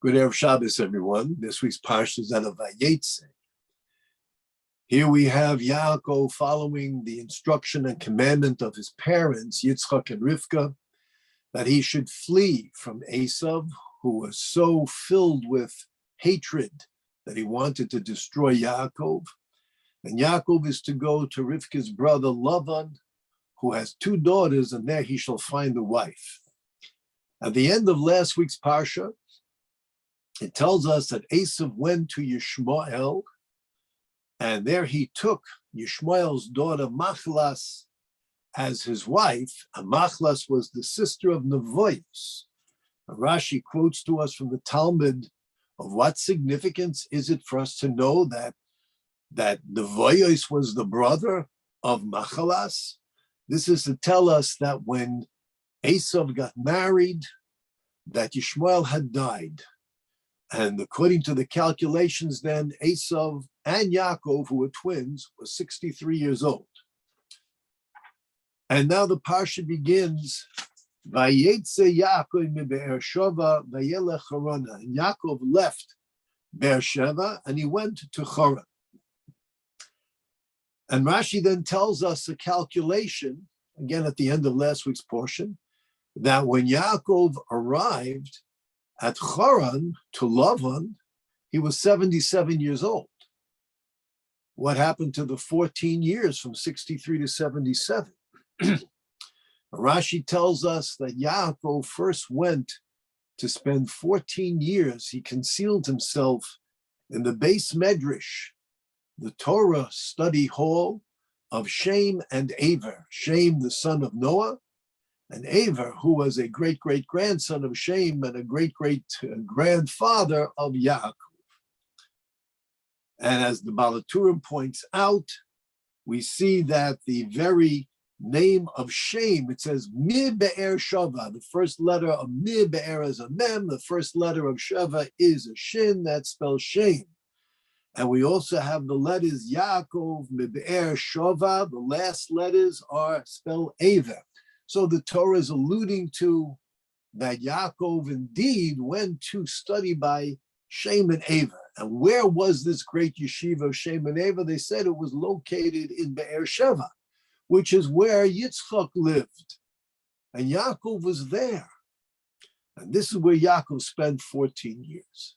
Good Erev Shabbos, everyone. This week's Parsha is out of Vayeitzei. Here we have Yaakov following the instruction and commandment of his parents, Yitzchak and Rivka, that he should flee from Esav, who was so filled with hatred that he wanted to destroy Yaakov. And Yaakov is to go to Rivka's brother Lavan, who has two daughters, and there he shall find a wife. At the end of last week's Parsha, it tells us that Esav went to Yishmael, and there he took Yishmael's daughter Machlas as his wife. And Machlas was the sister of Nevoios. Rashi quotes to us from the Talmud of what significance is it for us to know that Nevoios was the brother of Machlas. This is to tell us that when Esav got married, that Yishmael had died. And according to the calculations then, Esav and Yaakov, who were twins, were 63 years old. And now the Parsha begins, Vayeitzei Yaakov mi Be'ersheva vayelech Harana. And Yaakov left Beersheba and he went to Haran. And Rashi then tells us a calculation, again at the end of last week's portion, that when Yaakov arrived at Haran to Lavan, he was 77 years old. What happened to the 14 years from 63 to 77? Rashi tells us that Yaakov first went to spend 14 years. He concealed himself in the Beis Medrash, the Torah study hall of Shem and Aver. Shem, the son of Noah, and Aver, who was a great-great-grandson of Shem and a great-great-grandfather of Yaakov. And as the Balaturim points out, we see that the very name of Shem, it says Mi Be'er Shava. The first letter of Mi Be'er is a Mem. The first letter of Shava is a Shin. That spells Shem. And we also have the letters Yaakov, Mi Be'er Shava. The last letters are spelled Aver. So the Torah is alluding to that Yaakov indeed went to study by Shem and Aver. And where was this great yeshiva of Shem and Aver? They said it was located in Be'ersheva, which is where Yitzchak lived. And Yaakov was there. And this is where Yaakov spent 14 years.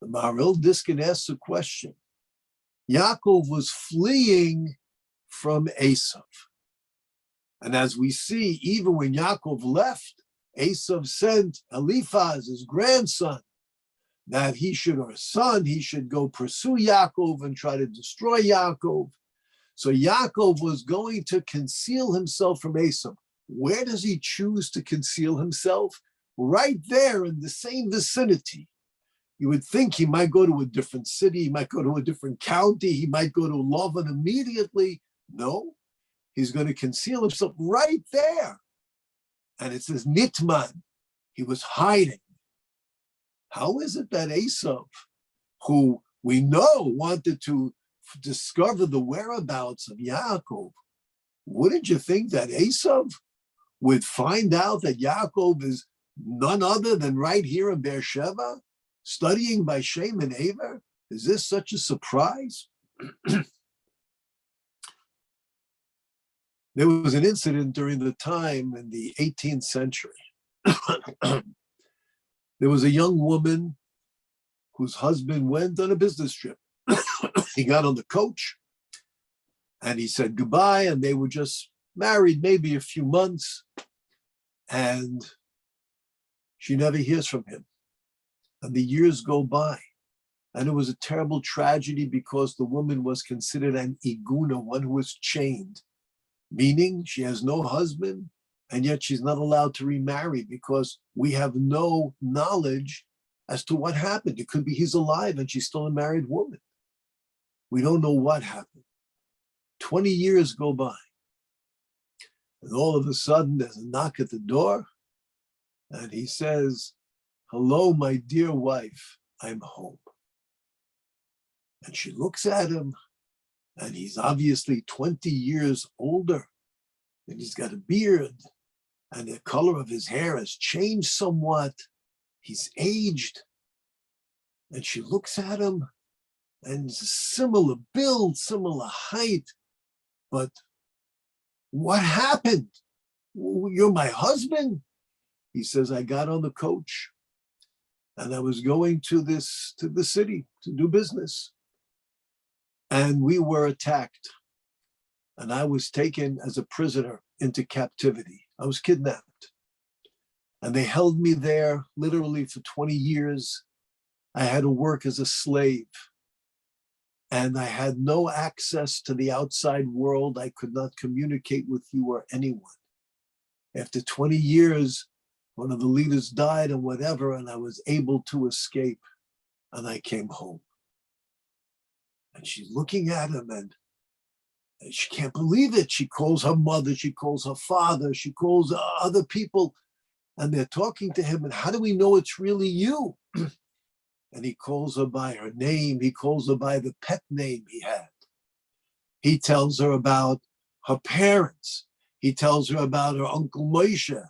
The Maharil Diskin asks a question. Yaakov was fleeing from Esav. And as we see, even when Yaakov left, Esav sent Eliphaz, his grandson, that he should, or his son, he should go pursue Yaakov and try to destroy Yaakov. So Yaakov was going to conceal himself from Esav. Where does he choose to conceal himself? Right there in the same vicinity. You would think he might go to a different city, he might go to a different county, he might go to Lavan immediately. No. He's going to conceal himself right there. And it says, Nitman, he was hiding. How is it that Esav, who we know wanted to discover the whereabouts of Yaakov, wouldn't you think that Esav would find out that Yaakov is none other than right here in Beersheba, studying by Shem and Aver? Is this such a surprise? There was an incident during the time in the 18th century. There was a young woman whose husband went on a business trip. He got on the coach and he said goodbye, and they were just married maybe a few months, and she never hears from him. And the years go by. And it was a terrible tragedy because the woman was considered an iguna, one who was chained. Meaning she has no husband, and yet she's not allowed to remarry because we have no knowledge as to what happened. It could be he's alive and she's still a married woman. We don't know what happened. 20 years go by. And all of a sudden there's a knock at the door, and he says, "Hello, my dear wife, I'm home." And she looks at him, and he's obviously 20 years older, and he's got a beard, and the color of his hair has changed somewhat. He's aged, And she looks at him, and similar build, similar height. But what happened? You're my husband? He says, I got on the coach and I was going to the city to do business. And we were attacked. And I was taken as a prisoner into captivity. I was kidnapped. And they held me there literally for 20 years. I had to work as a slave. And I had no access to the outside world. I could not communicate with you or anyone. After 20 years, one of the leaders died and whatever, and I was able to escape. And I came home. And she's looking at him and she can't believe it. She calls her mother, she calls her father, she calls other people, and they're talking to him. And how do we know it's really you? And he calls her by her name. He calls her by the pet name he had. He tells her about her parents. He tells her about her Uncle Moshe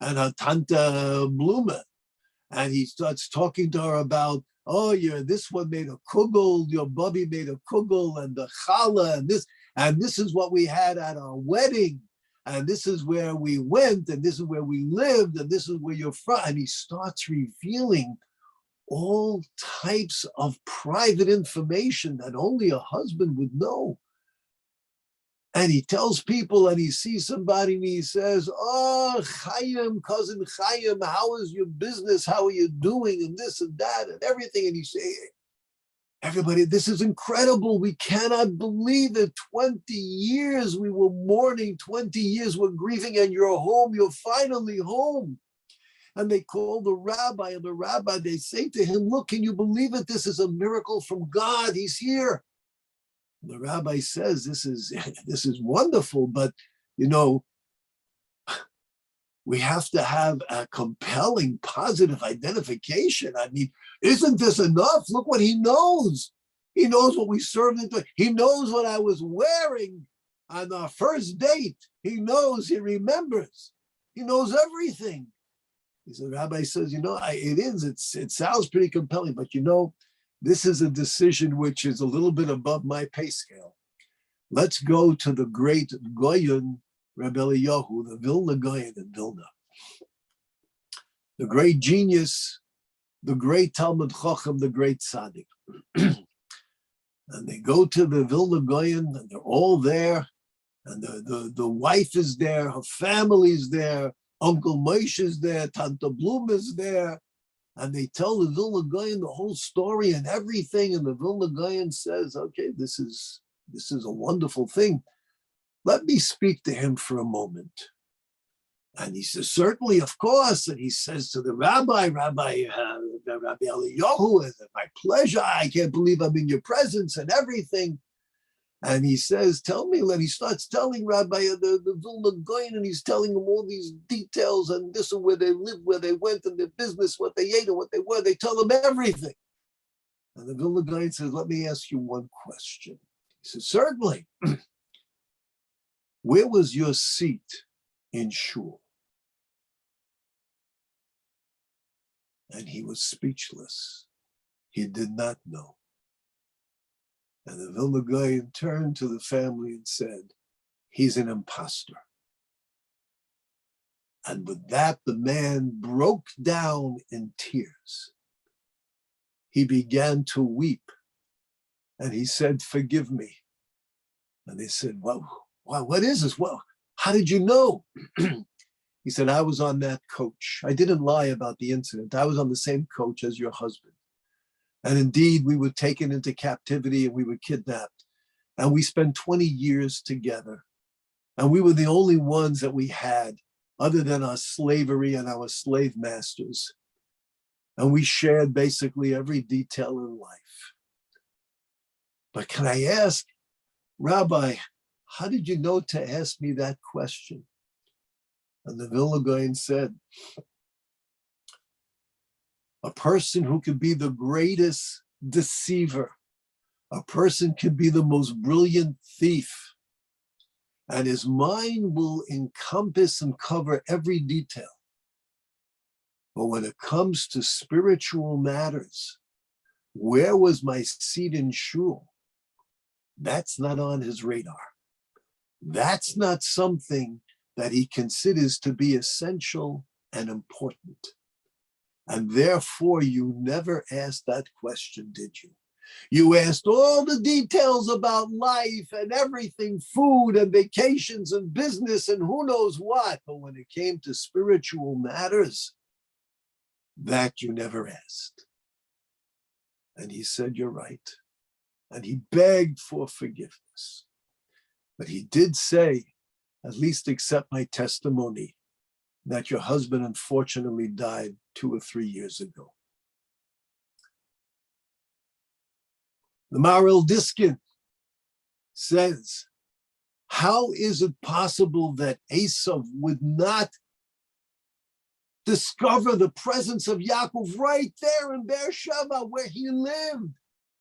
and her Tante Blume. And he starts talking to her about, oh, this one made a kugel, your bubby made a kugel, and the challah, and this is what we had at our wedding, and this is where we went, and this is where we lived, and this is where you're from. And he starts revealing all types of private information that only a husband would know. And he tells people, and he sees somebody, and he says, oh, Chaim, cousin Chaim, how is your business? How are you doing? And this and that and everything. And he says, everybody, this is incredible. We cannot believe it. 20 years we were mourning, 20 years we're grieving, and you're home. You're finally home. And they call the rabbi, and the rabbi, they say to him, look, can you believe it? This is a miracle from God. He's here. And the rabbi says, this is wonderful, but we have to have a compelling, positive identification. I mean, isn't this enough? Look what he knows. He knows what we served into. He knows what I was wearing on our first date. He knows, he remembers. He knows everything. The rabbi says, it sounds pretty compelling, but this is a decision which is a little bit above my pay scale. Let's go to the great Goyen, Rabbi Eliyahu, the Vilna Goyen in Vilna. The great genius, the great Talmud Chacham, the great Tzaddik. And they go to the Vilna Goyen, and they're all there, and the wife is there, her family's there, Uncle Moshe is there, Tante Blum is there, and they tell the Vilna Goyen the whole story and everything, and the Vilna Goyen says, okay, this is a wonderful thing. Let me speak to him for a moment. And he says, certainly, of course. And he says to the Rabbi Eliyahu, it's my pleasure. I can't believe I'm in your presence and everything. And he says, tell me, and he starts telling Rabbi the Vilna Goyen, and he's telling him all these details, and this is where they lived, where they went, and their business, what they ate, and what they were. They tell him everything. And the Vilna Goyen says, let me ask you one question. He says, certainly. Where was your seat in shul? And he was speechless. He did not know. And the Vilna Goyen turned to the family and said, he's an imposter. And with that, the man broke down in tears. He began to weep. And he said, forgive me. And they said, well, what is this? Well, how did you know? He said, I was on that coach. I didn't lie about the incident. I was on the same coach as your husband. And indeed, we were taken into captivity and we were kidnapped. And we spent 20 years together. And we were the only ones that we had, other than our slavery and our slave masters. And we shared basically every detail in life. But can I ask, Rabbi, how did you know to ask me that question? And the Vilna Goyen said, a person who could be the greatest deceiver, a person can be the most brilliant thief, and his mind will encompass and cover every detail. But when it comes to spiritual matters, Where was my seat in shul? That's not on his radar. That's not something that he considers to be essential and important. And therefore, you never asked that question, did you? You asked all the details about life and everything, food and vacations and business and who knows what. But when it came to spiritual matters, that you never asked. And he said, you're right. And he begged for forgiveness. But he did say, at least accept my testimony, that your husband unfortunately died 2 or 3 years ago. The Maharil Diskin says, how is it possible that Esav would not discover the presence of Yaakov right there in Beersheba where he lived?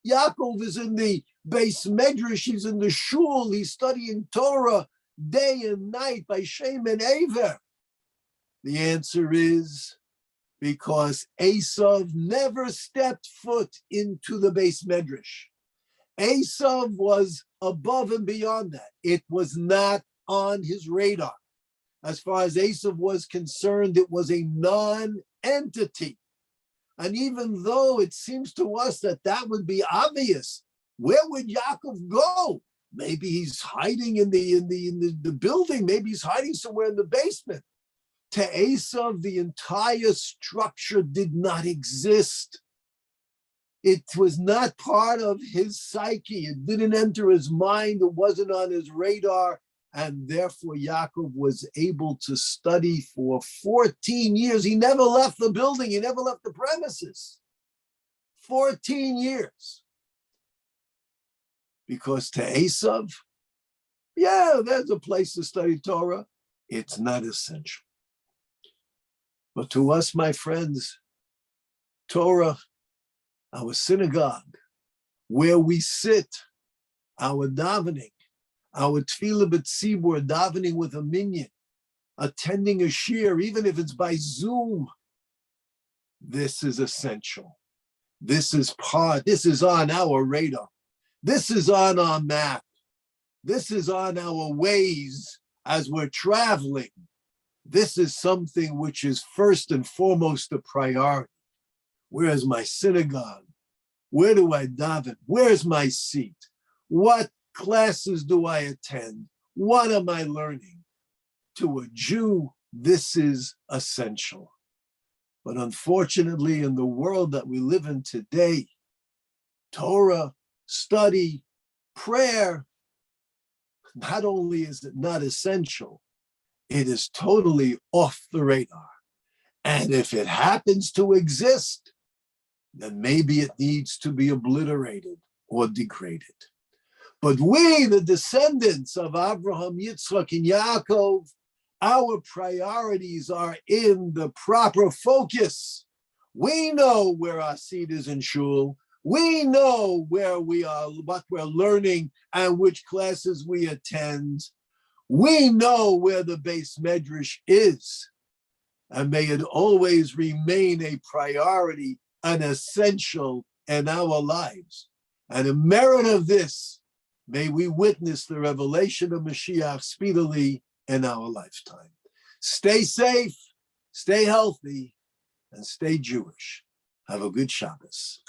Yaakov is in the Beis Medrash, he's in the shul, he's studying Torah day and night by Shem and Aver. The answer is because Esav never stepped foot into the Beis Medrash. Esav was above and beyond that. It was not on his radar. As far as Esav was concerned, it was a non-entity. And even though it seems to us that that would be obvious, where would Yaakov go? Maybe he's hiding in the building. Maybe he's hiding somewhere in the basement. To Esav, the entire structure did not exist. It was not part of his psyche. It didn't enter his mind. It wasn't on his radar. And therefore, Yaakov was able to study for 14 years. He never left the building. He never left the premises. 14 years. Because to Esav, yeah, there's a place to study Torah. It's not essential. But to us, my friends, Torah, our synagogue, where we sit, our davening, our tefillah b'tzibur, davening with a minyan, attending a shir, even if it's by Zoom, this is essential. This is on our radar. This is on our map. This is on our ways as we're traveling. This is something which is first and foremost a priority. Where's my synagogue? Where do I daven? Where's my seat? What classes do I attend? What am I learning? To a Jew, this is essential. But unfortunately, in the world that we live in today, Torah, study, prayer, not only is it not essential, it is totally off the radar. And if it happens to exist, then maybe it needs to be obliterated or degraded. But we, the descendants of Abraham, Yitzchak, and Yaakov, our priorities are in the proper focus. We know where our seat is in shul. We know where we are, what we're learning, and which classes we attend. We know where the Beis Medrash is. And may it always remain a priority, an essential in our lives. And in merit of this, may we witness the revelation of Mashiach speedily in our lifetime. Stay safe, stay healthy, and stay Jewish. Have a good Shabbos.